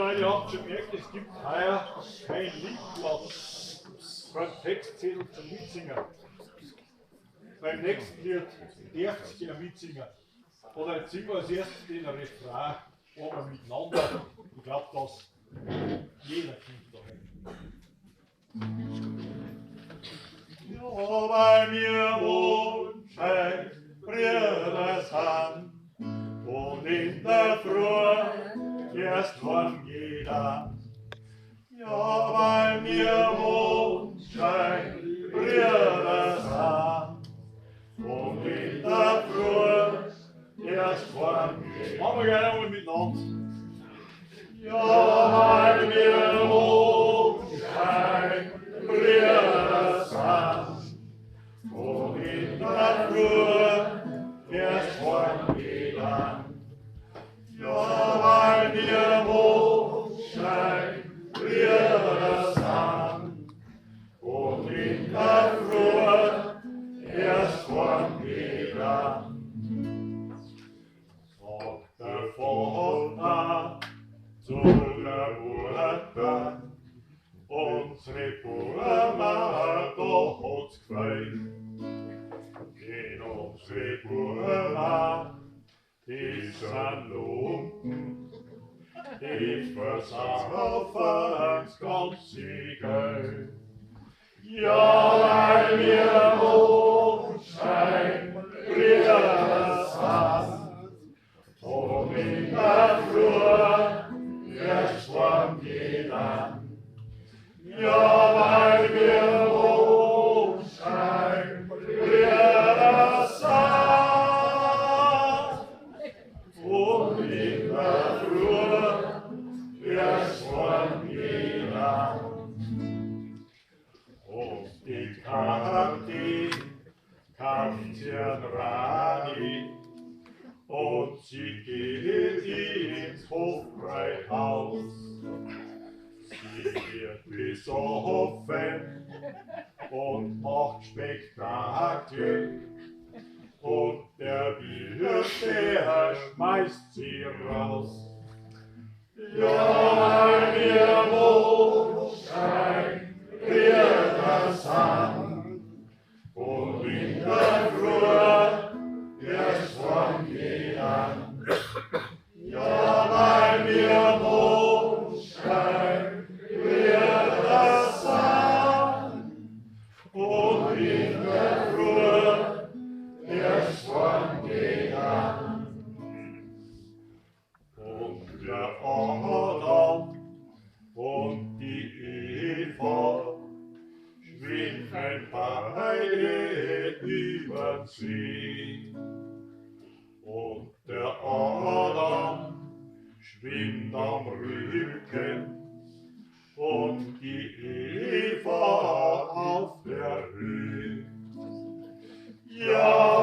weil ihr habt schon gemerkt, es gibt heuer kein Liedplatz, kein Textzettel zum Mitsingen. Beim nächsten Lied darfst du ja mitsingen. Oder jetzt singen wir als erstes den Refrain, aber miteinander. Ich glaube, dass jeder kommt dahin. Ja, bei mir Mondschein, Brüders Hand, und in der Früh erst heim jeder. Ja, bei mir Mondschein, Brüders Hand, und in der Früh erst heim jeder. Machen wir gerne einmal miteinander. Ja, bei mir Mondschein, Brüders Hand, und in der Früh erst heim jeder. Ja, bei mir Mondschein, Brüders Hand, und in der Früh erst heim jeder. Sagt der Vater zu der Mutter, unsere Burma, da hat's gefällt. In unsere Burma, die sind Lumpen, die versaufen ganz Geld. Ja, weil wir Mondschein, Brüders Hand, und in der Früh erst warm jeder. Ja, weil wir Mondschein, Brüders Hand, und in der Früh erst warm jeder. Und die Kathi kauft ihren Rani, und sie geht ins Hofbräuhaus. Sie wird besoffen und macht Spektakel, und der Wirt, der schmeißt sie raus. Ja, weil wir Mondschein, Brüders Hand, und in der Früh erst warm jeder. Ja, weil wir Mondschein, Brüders Hand, und in der Früh erst warm jeder. Und der Adam und die Eva schwimmen beide über den See. Und der Adam schwimmt am Rücken und die Eva auf der Höhe. Ja,